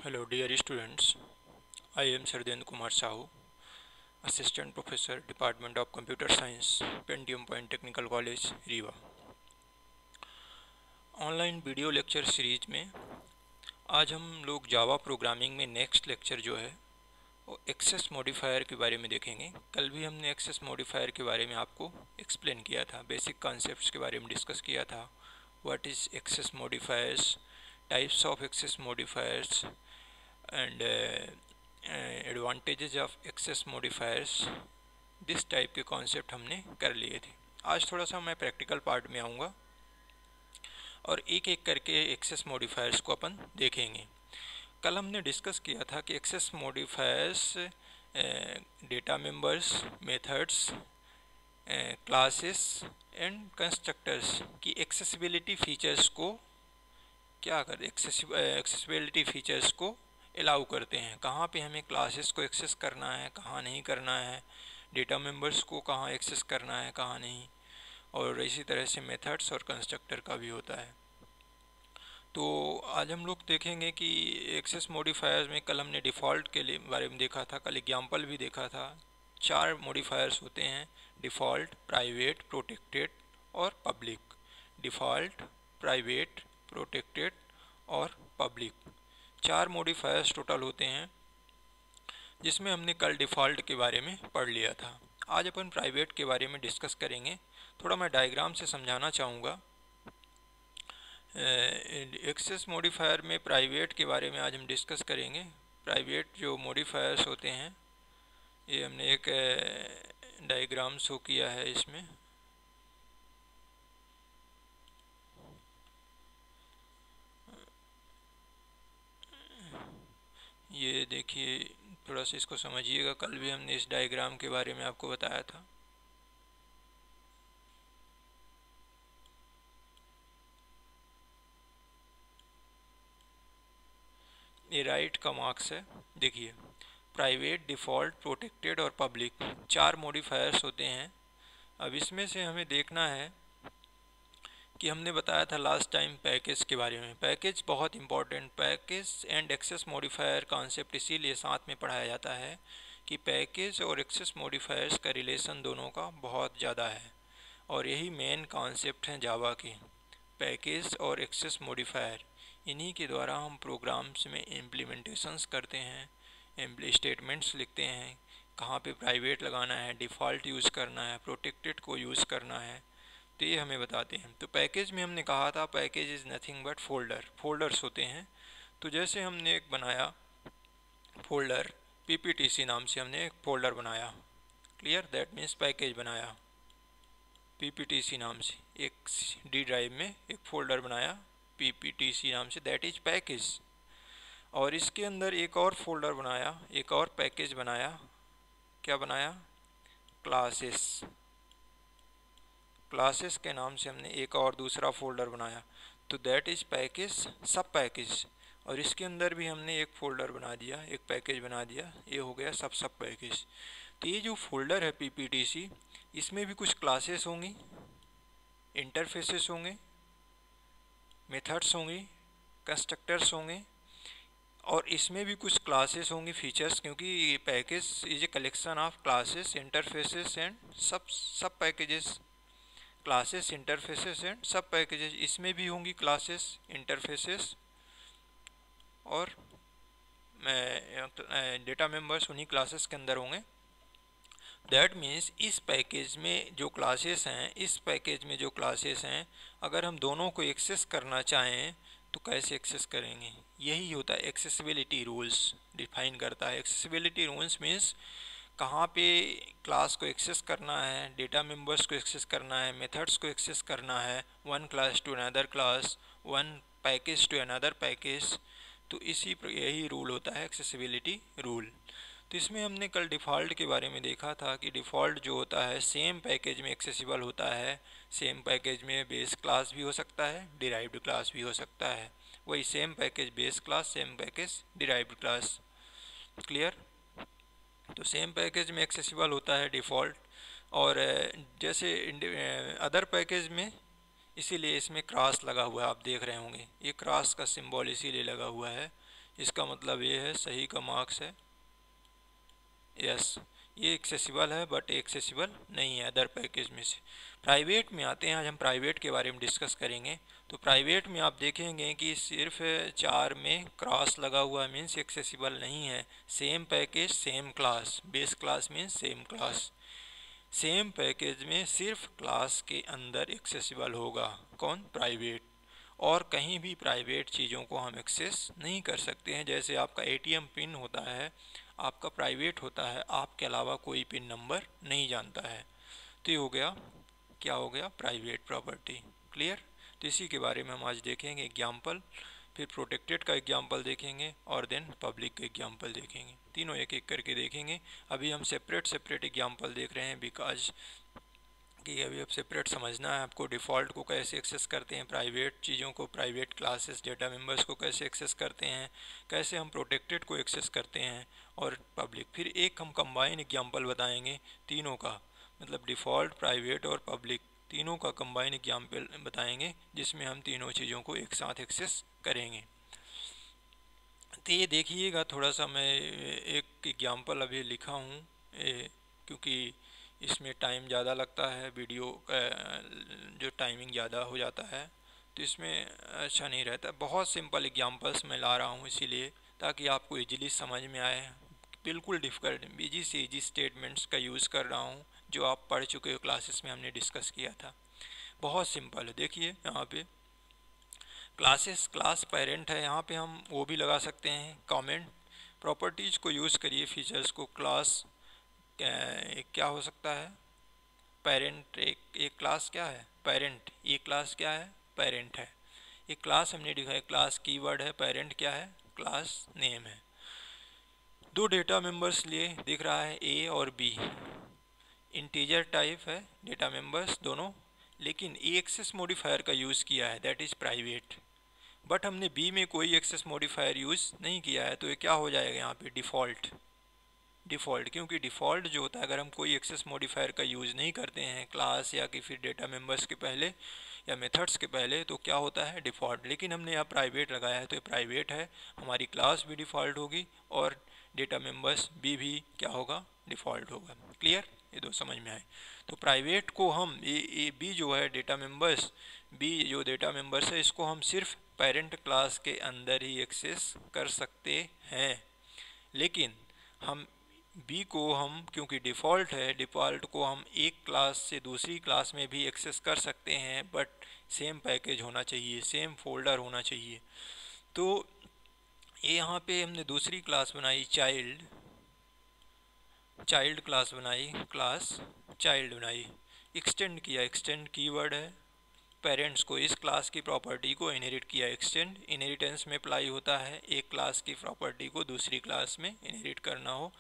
Hello dear students, I am Sardendra Kumar Sahu, Assistant Professor, Department of Computer Science, Pentium Point Technical College, Rewa. Online video lecture series में आज हम लोग Java programming में next lecture जो है वो access modifier के बारे में देखेंगे। कल भी हमने एक्सेस मॉडिफायर के बारे में आपको एक्सप्लेन किया था, बेसिक कॉन्सेप्ट्स के बारे में डिस्कस किया था। What is access modifiers, types of access modifiers and advantages of access modifiers, this type के कॉन्सेप्ट हमने कर लिए थे। आज थोड़ा सा मैं प्रैक्टिकल पार्ट में आऊँगा और एक एक करके एक्सेस मॉडिफायर्स को अपन देखेंगे। कल हमने डिस्कस किया था कि access modifiers data members, methods, classes and constructors की एक्सेसिबिलिटी फीचर्स को क्या कर एक्सेसिबिलिटी फीचर्स को अलाउ करते हैं। कहाँ पे हमें क्लासेस को एक्सेस करना है, कहाँ नहीं करना है, डेटा मेंबर्स को कहाँ एक्सेस करना है, कहाँ नहीं, और इसी तरह से मेथड्स और कंस्ट्रक्टर का भी होता है। तो आज हम लोग देखेंगे कि एक्सेस मॉडिफायर्स में कल हमने डिफ़ॉल्ट के लिए बारे में देखा था, कल एग्जाम्पल भी देखा था। 4 मॉडिफायर्स होते हैं: डिफ़ॉल्ट, प्राइवेट, प्रोटेक्टेड और पब्लिक। डिफ़ॉल्ट, प्राइवेट, प्रोटेक्टेड और पब्लिक, 4 मॉडिफायर्स टोटल होते हैं, जिसमें हमने कल डिफ़ॉल्ट के बारे में पढ़ लिया था। आज अपन प्राइवेट के बारे में डिस्कस करेंगे। थोड़ा मैं डायग्राम से समझाना चाहूँगा। एक्सेस मॉडिफायर में प्राइवेट के बारे में आज हम डिस्कस करेंगे। प्राइवेट जो मॉडिफायर्स होते हैं, ये हमने एक डायग्राम शो किया है इसमें। ये देखिए, थोड़ा सा इसको समझिएगा, कल भी हमने इस डायग्राम के बारे में आपको बताया था। ये राइट का मार्क्स है। देखिए, प्राइवेट, डिफ़ॉल्ट, प्रोटेक्टेड और पब्लिक, 4 मॉडिफायर्स होते हैं। अब इसमें से हमें देखना है कि हमने बताया था लास्ट टाइम पैकेज के बारे में। पैकेज बहुत important, package and access modifier concept इसीलिए साथ में पढ़ाया जाता है कि पैकेज और एक्सेस मॉडिफायर्स का रिलेशन दोनों का बहुत ज़्यादा है, और यही मेन कॉन्सेप्ट हैं जावा के। पैकेज और एक्सेस मॉडिफायर, इन्हीं के द्वारा हम प्रोग्राम्स में इम्प्लीमेंटेशंस करते हैं, स्टेटमेंट्स लिखते हैं, कहाँ पे प्राइवेट लगाना है, डिफ़ॉल्ट यूज़ करना है, प्रोटेक्टेड को यूज़ करना है, तो ये हमें बताते हैं। तो पैकेज में हमने कहा था package is nothing but folders होते हैं। तो जैसे हमने एक बनाया फोल्डर, पीपीटीसी नाम से हमने एक फोल्डर बनाया, क्लियर, दैट मीन्स पैकेज बनाया। पीपीटीसी नाम से एक डी ड्राइव में एक फोल्डर बनाया पीपीटीसी नाम से, दैट इज पैकेज। और इसके अंदर एक और फोल्डर बनाया, एक और पैकेज बनाया, क्या बनाया, क्लासेस। क्लासेस के नाम से हमने एक और दूसरा फोल्डर बनाया, तो दैट इज पैकेज, सब पैकेज। और इसके अंदर भी हमने एक फोल्डर बना दिया, एक पैकेज बना दिया, ये हो गया सब पैकेज। तो ये जो फोल्डर है पीपीटीसी, इसमें भी कुछ क्लासेस होंगी, इंटरफेसेस होंगे, मेथड्स होंगी, कंस्ट्रक्टर्स होंगे, और इसमें भी कुछ क्लासेस होंगी, फीचर्स, क्योंकि package is a collection of classes, interfaces and सब पैकेजेस। क्लासेस, इंटरफेसेस एंड सब पैकेजेस, इसमें भी होंगी क्लासेस, इंटरफेसेस और डेटा मेंबर्स उन्हीं क्लासेस के अंदर होंगे। दैट मीन्स इस पैकेज में जो क्लासेस हैं, इस पैकेज में जो क्लासेस हैं, अगर हम दोनों को एक्सेस करना चाहें तो कैसे एक्सेस करेंगे, यही होता है एक्सेसिबिलिटी रूल्स डिफाइन करता है। एक्सेसिबिलिटी रूल्स मीन्स कहाँ पे क्लास को एक्सेस करना है, डेटा मेंबर्स को एक्सेस करना है, मेथड्स को एक्सेस करना है, one class to another class, one package to another package. तो इसी यही रूल होता है एक्सेसिबिलिटी रूल। तो इसमें हमने कल डिफ़ॉल्ट के बारे में देखा था कि डिफ़ॉल्ट जो होता है सेम पैकेज में एक्सेसिबल होता है। सेम पैकेज में बेस क्लास भी हो सकता है, डिराइव्ड क्लास भी हो सकता है। वही same package base class, same package derived class, clear. तो सेम पैकेज में एक्सेसिबल होता है डिफ़ॉल्ट। और जैसे अदर पैकेज में, इसीलिए इसमें क्रॉस लगा हुआ है, आप देख रहे होंगे, ये क्रॉस का सिंबल इसीलिए लगा हुआ है। इसका मतलब ये है सही का मार्क्स है यस। ये एक्सेसिबल है बट एक्सेसिबल नहीं है अदर पैकेज में से। प्राइवेट में आते हैं, आज हम प्राइवेट के बारे में डिस्कस करेंगे। तो प्राइवेट में आप देखेंगे कि सिर्फ 4 में क्रॉस लगा हुआ मीन्स एक्सेसिबल नहीं है। Same package same class, base class means same class. Same package में सिर्फ क्लास के अंदर एक्सेसिबल होगा कौन, प्राइवेट। और कहीं भी प्राइवेट चीज़ों को हम एक्सेस नहीं कर सकते हैं। जैसे आपका एटीएम पिन होता है, आपका प्राइवेट होता है, आपके अलावा कोई पिन नंबर नहीं जानता है। तो ये हो गया, क्या हो गया, प्राइवेट प्रॉपर्टी। क्लियर। तो इसी के बारे में हम आज देखेंगे एग्जाम्पल, फिर प्रोटेक्टेड का एग्जाम्पल देखेंगे और देन पब्लिक का एग्जाम्पल देखेंगे। तीनों एक एक करके देखेंगे। अभी हम सेपरेट एग्जाम्पल देख रहे हैं बिकॉज कि अभी अब सेपरेट समझना है आपको। डिफ़ॉल्ट को कैसे एक्सेस करते हैं, प्राइवेट चीज़ों को, प्राइवेट क्लासेस डेटा मेंबर्स को कैसे एक्सेस करते हैं, कैसे हम प्रोटेक्टेड को एक्सेस करते हैं, और पब्लिक। फिर एक हम कंबाइन एग्जांपल बताएंगे तीनों का, मतलब डिफ़ॉल्ट, प्राइवेट और पब्लिक तीनों का कंबाइन एग्जांपल बताएंगे जिसमें हम तीनों चीज़ों को एक साथ एक्सेस करेंगे। तो ये देखिएगा, थोड़ा सा मैं एक एग्जांपल अभी लिखा हूँ क्योंकि इसमें टाइम ज़्यादा लगता है, वीडियो का जो टाइमिंग ज़्यादा हो जाता है तो इसमें अच्छा नहीं रहता। बहुत सिंपल एग्जांपल्स मैं ला रहा हूँ इसीलिए, ताकि आपको इजीली समझ में आए। बिल्कुल डिफ़िकल्ट, इजी से इजी स्टेटमेंट्स का यूज़ कर रहा हूँ जो आप पढ़ चुके हो, क्लासेस में हमने डिस्कस किया था। बहुत सिंपल है। देखिए यहाँ पे क्लासेस, क्लास पेरेंट है, यहाँ पे हम वो भी लगा सकते हैं कमेंट। प्रॉपर्टीज़ को यूज़ करिए, फीचर्स को। क्लास क्या हो सकता है, पेरेंट। एक क्लास क्या है, पेरेंट। ये क्लास क्या है, पेरेंट है। एक क्लास हमने दिखाया, क्लास कीवर्ड है, पेरेंट क्या है, क्लास नेम है। दो डेटा मेंबर्स लिए दिख रहा है, ए और बी। इंटीजर टाइप है डेटा मेंबर्स दोनों, लेकिन ए एक्सेस मॉडिफायर का यूज़ किया है, दैट इज़ प्राइवेट। बट हमने बी में कोई एक्सेस मॉडिफायर यूज़ नहीं किया है, तो ये क्या हो जाएगा यहाँ पे, डिफ़ॉल्ट। डिफ़ॉल्ट, क्योंकि डिफ़ॉल्ट जो होता है, अगर हम कोई एक्सेस मॉडिफायर का यूज़ नहीं करते हैं क्लास या कि फिर डेटा मेंबर्स के पहले या मेथड्स के पहले, तो क्या होता है, डिफ़ॉल्ट। लेकिन हमने यहाँ प्राइवेट लगाया है तो ये प्राइवेट है, हमारी क्लास भी डिफ़ॉल्ट होगी और डेटा मेंबर्स भी क्या होगा, डिफ़ॉल्ट होगा। क्लियर, ये दो समझ में आए। तो प्राइवेट को हम ए बी जो है डेटा मेंबर्स, बी जो डेटा मेंबर्स है, इसको हम सिर्फ पेरेंट क्लास के अंदर ही एक्सेस कर सकते हैं। लेकिन हम बी को हम, क्योंकि डिफ़ॉल्ट है, डिफ़ॉल्ट को हम एक क्लास से दूसरी क्लास में भी एक्सेस कर सकते हैं, बट सेम पैकेज होना चाहिए, सेम फोल्डर होना चाहिए। तो ये यहाँ पे हमने दूसरी क्लास बनाई, चाइल्ड, चाइल्ड क्लास बनाई, क्लास चाइल्ड बनाई, एक्सटेंड किया, एक्सटेंड कीवर्ड है, पेरेंट्स को, इस क्लास की प्रॉपर्टी को इनहेरिट किया। एक्सटेंड इनहेरिटेंस में अप्लाई होता है, एक क्लास की प्रॉपर्टी को दूसरी क्लास में इनहेरिट करना हो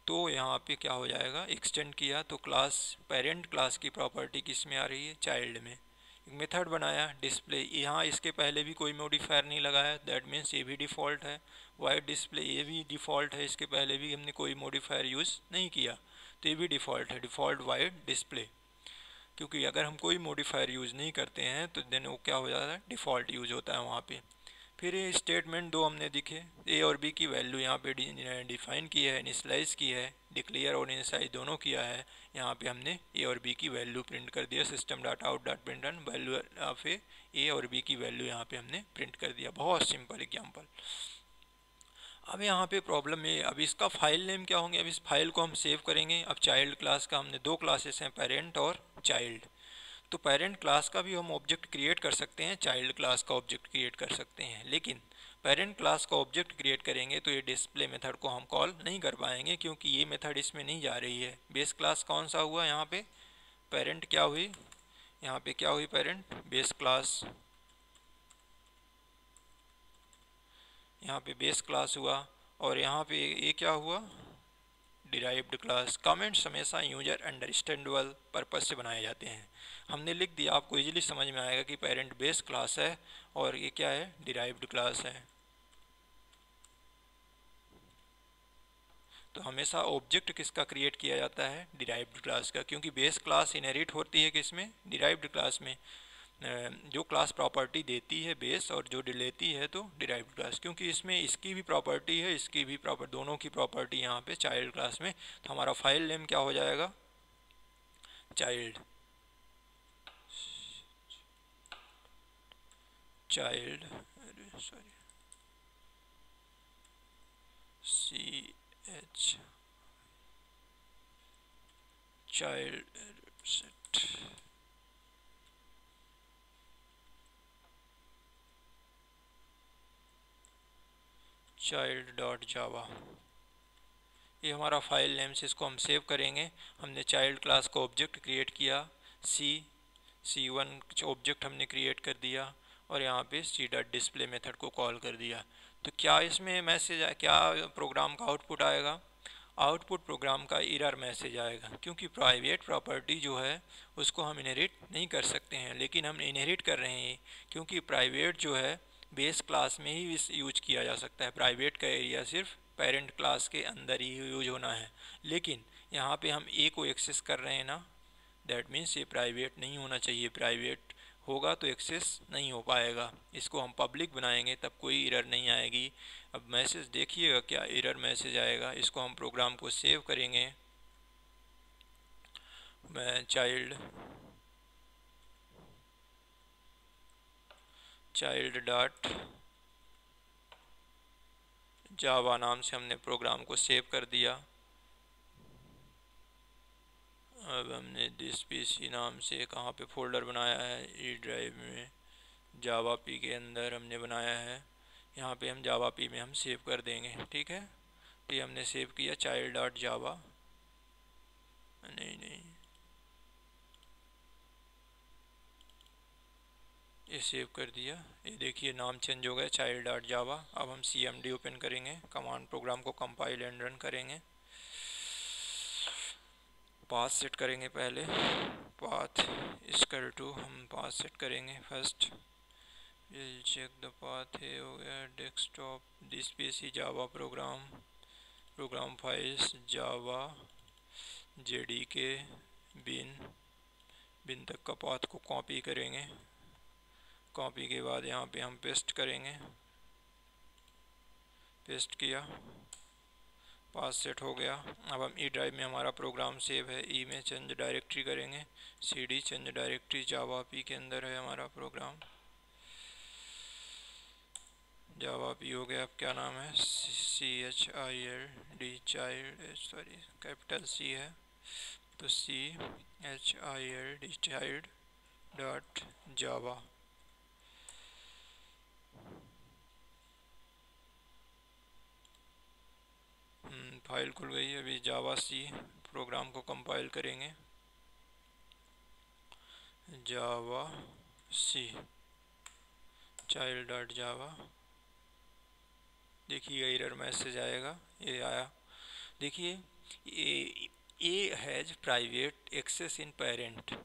तो यहाँ पे क्या हो जाएगा, एक्सटेंड किया। तो क्लास, पेरेंट क्लास की प्रॉपर्टी किस में आ रही है, चाइल्ड में। एक मेथड बनाया डिस्प्ले, यहाँ इसके पहले भी कोई मॉडिफायर नहीं लगाया, दैट मीन्स ये भी डिफ़ॉल्ट है। वाइड डिस्प्ले, ये भी डिफ़ॉल्ट है, इसके पहले भी हमने कोई मॉडिफायर यूज़ नहीं किया, तो ये भी डिफ़ॉल्ट है, डिफ़ॉल्ट वाइड डिस्प्ले। क्योंकि अगर हम कोई मॉडिफायर यूज़ नहीं करते हैं तो देन वो क्या हो जाता है, डिफ़ॉल्ट यूज़ होता है वहाँ पे। फिर ये स्टेटमेंट दो हमने दिखे, ए और बी की वैल्यू यहाँ पे डिफाइन की है, इनिशलाइज की है, डिक्लेयर और इनिशलाइज दोनों किया है। यहाँ पे हमने ए और बी की वैल्यू प्रिंट कर दिया, system dot out dot println value of a और बी की वैल्यू यहाँ पे हमने प्रिंट कर दिया। बहुत सिंपल एग्जांपल। अब यहाँ पे प्रॉब्लम है, अब इसका फाइल नेम क्या होंगे, अब इस फाइल को हम सेव करेंगे। अब चाइल्ड क्लास का हमने दो क्लासेस हैं, पेरेंट और चाइल्ड। तो पेरेंट क्लास का भी हम ऑब्जेक्ट क्रिएट कर सकते हैं, चाइल्ड क्लास का ऑब्जेक्ट क्रिएट कर सकते हैं, लेकिन पेरेंट क्लास का ऑब्जेक्ट क्रिएट करेंगे तो ये डिस्प्ले मेथड को हम कॉल नहीं कर पाएंगे, क्योंकि ये मेथड इसमें नहीं जा रही है। बेस क्लास कौन सा हुआ यहाँ पे, पेरेंट क्या हुई, यहाँ पे क्या हुई, पेरेंट बेस क्लास, यहाँ पे बेस क्लास हुआ, और यहाँ पे ये क्या हुआ, डिराइव्ड क्लास। कमेंट्स हमेशा यूजर अंडरस्टैंडेबल पर्पस से बनाए जाते हैं। हमने लिख दिया, आपको इजीली समझ में आएगा कि पेरेंट बेस क्लास है और ये क्या है, डिराइव्ड क्लास है। तो हमेशा ऑब्जेक्ट किसका क्रिएट किया जाता है, डिराइव्ड क्लास का, क्योंकि बेस क्लास इनहेरिट होती है किसमें, डिराइव्ड क्लास में। जो क्लास प्रॉपर्टी देती है बेस और जो लेती है तो डिराइव्ड क्लास, क्योंकि इसमें इसकी भी प्रॉपर्टी है इसकी भी प्रॉपर्टी, दोनों की प्रॉपर्टी यहाँ पे चाइल्ड क्लास में। तो हमारा फाइल नेम क्या हो जाएगा, child sorry CH child set child dot जावा, ये हमारा फाइल नेम से इसको हम सेव करेंगे। हमने चाइल्ड क्लास का ऑब्जेक्ट क्रिएट किया, C1 ऑब्जेक्ट हमने क्रिएट कर दिया और यहाँ पे C डॉट डिस्प्ले मेथड को कॉल कर दिया। तो क्या इसमें मैसेज क्या प्रोग्राम का आउटपुट आएगा, आउटपुट प्रोग्राम का एरर मैसेज आएगा, क्योंकि प्राइवेट प्रॉपर्टी जो है उसको हम इनहेरिट नहीं कर सकते हैं, लेकिन हम इनहेरिट कर रहे हैं क्योंकि प्राइवेट जो है बेस क्लास में ही यूज किया जा सकता है। प्राइवेट का एरिया सिर्फ पेरेंट क्लास के अंदर ही यूज होना है, लेकिन यहाँ पे हम ए को एक्सेस कर रहे हैं ना, दैट मीन्स ये प्राइवेट नहीं होना चाहिए। प्राइवेट होगा तो एक्सेस नहीं हो पाएगा, इसको हम पब्लिक बनाएंगे तब कोई एरर नहीं आएगी। अब मैसेज देखिएगा क्या एरर मैसेज आएगा, इसको हम प्रोग्राम को सेव करेंगे। मैं चाइल्ड डॉट जावा नाम से हमने प्रोग्राम को सेव कर दिया। अब हमने दिस पीसी नाम से कहाँ पे फोल्डर बनाया है, ई ड्राइव में जावा पी के अंदर हमने बनाया है, यहाँ पे हम जावा पी में हम सेव कर देंगे। ठीक है, तो ये हमने सेव किया चाइल्ड डॉट जावा, नहीं ये सेव कर दिया। ये देखिए नाम चेंज हो गया चाइल्ड डॉट जावा। अब हम CMD ओपन करेंगे, कमांड प्रोग्राम को कंपाइल एंड रन करेंगे। पाथ सेट करेंगे, पहले पाथ इक्वल टू हम पाथ सेट करेंगे first, will check the path है हो गया desktop this PC Java program files Java JDK bin तक का पाथ को कॉपी करेंगे। कॉपी के बाद यहाँ पे हम पेस्ट करेंगे, पेस्ट किया, पाथ सेट हो गया। अब हम ई ड्राइव में हमारा प्रोग्राम सेव है, ई में चेंज डायरेक्टरी करेंगे, CD चेंज डायरेक्टरी जावा पी के अंदर है हमारा प्रोग्राम, जावा पी हो गया। अब क्या नाम है, CHILD child, sorry capital C है तो CHILD चाइल्ड डॉट जावा। फाइल खुल गई है। अभी जावा सी प्रोग्राम को कंपाइल करेंगे, जावा सी चाइल्ड डॉट जावा। देखिए एरर मैसेज आएगा, ये आया। देखिए A has private access in parent,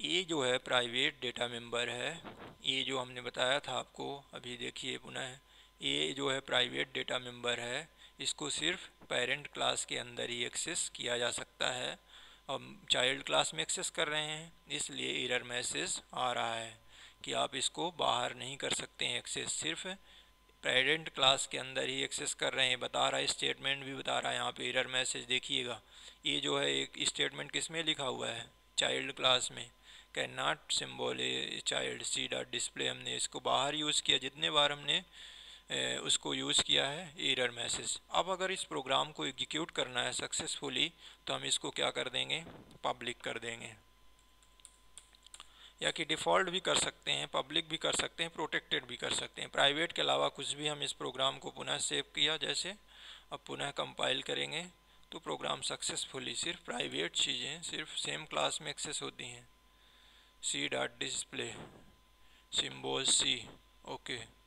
ये जो है प्राइवेट डेटा मेंबर है, ये जो हमने बताया था आपको, अभी देखिए पुनः, ये जो है प्राइवेट डेटा मेंबर है, इसको सिर्फ पेरेंट क्लास के अंदर ही एक्सेस किया जा सकता है। हम चाइल्ड क्लास में एक्सेस कर रहे हैं, इसलिए एरर मैसेज आ रहा है कि आप इसको बाहर नहीं कर सकते हैं एक्सेस, सिर्फ पेरेंट क्लास के अंदर ही एक्सेस कर रहे हैं। बता रहा है, स्टेटमेंट भी बता रहा है यहाँ पे एरर मैसेज। देखिएगा ये जो है एक स्टेटमेंट किस में लिखा हुआ है, चाइल्ड क्लास में, can not symbol a child C dot display. हमने इसको बाहर यूज़ किया, जितने बार हमने उसको यूज़ किया है एरर मैसेज। अब अगर इस प्रोग्राम को एग्जीक्यूट करना है सक्सेसफुली तो हम इसको क्या कर देंगे, पब्लिक कर देंगे, या कि डिफ़ॉल्ट भी कर सकते हैं, पब्लिक भी कर सकते हैं, प्रोटेक्टेड भी कर सकते हैं, प्राइवेट के अलावा कुछ भी। हम इस प्रोग्राम को पुनः सेव किया जैसे, अब पुनः कंपाइल करेंगे तो प्रोग्राम सक्सेसफुली, सिर्फ प्राइवेट चीज़ें सिर्फ सेम क्लास में एक्सेस होती हैं। C dot display symbol C, okay.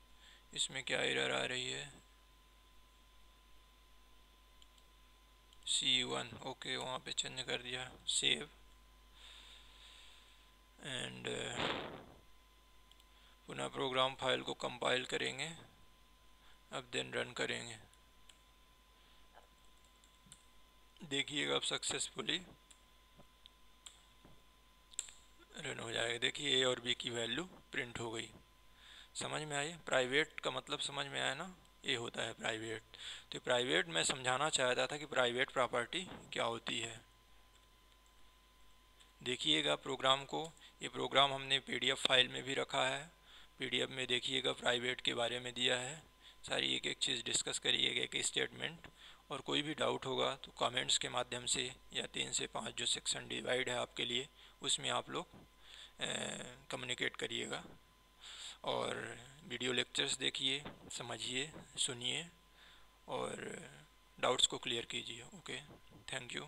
इसमें क्या एरर आ रही है, C1, ओके, वहाँ पे चेंज कर दिया, सेव एंड पुनः प्रोग्राम फाइल को कंपाइल करेंगे, अब देन रन करेंगे। देखिएगा अब सक्सेसफुली रन हो जाएगा। देखिए ए और बी की वैल्यू प्रिंट हो गई। समझ में आई? प्राइवेट का मतलब समझ में आया ना, ये होता है प्राइवेट। तो प्राइवेट मैं समझाना चाहता था कि प्राइवेट प्रॉपर्टी क्या होती है। देखिएगा प्रोग्राम को, ये प्रोग्राम हमने पीडीएफ फाइल में भी रखा है। पीडीएफ में देखिएगा प्राइवेट के बारे में दिया है, सारी एक एक चीज़ डिस्कस करिएगा, एक स्टेटमेंट। और कोई भी डाउट होगा तो कमेंट्स के माध्यम से, या 3 से 5 जो सेक्शन डिवाइड है आपके लिए, उसमें आप लोग कम्युनिकेट करिएगा। और वीडियो लेक्चर्स देखिए, समझिए, सुनिए और डाउट्स को क्लियर कीजिए। Okay, thank you.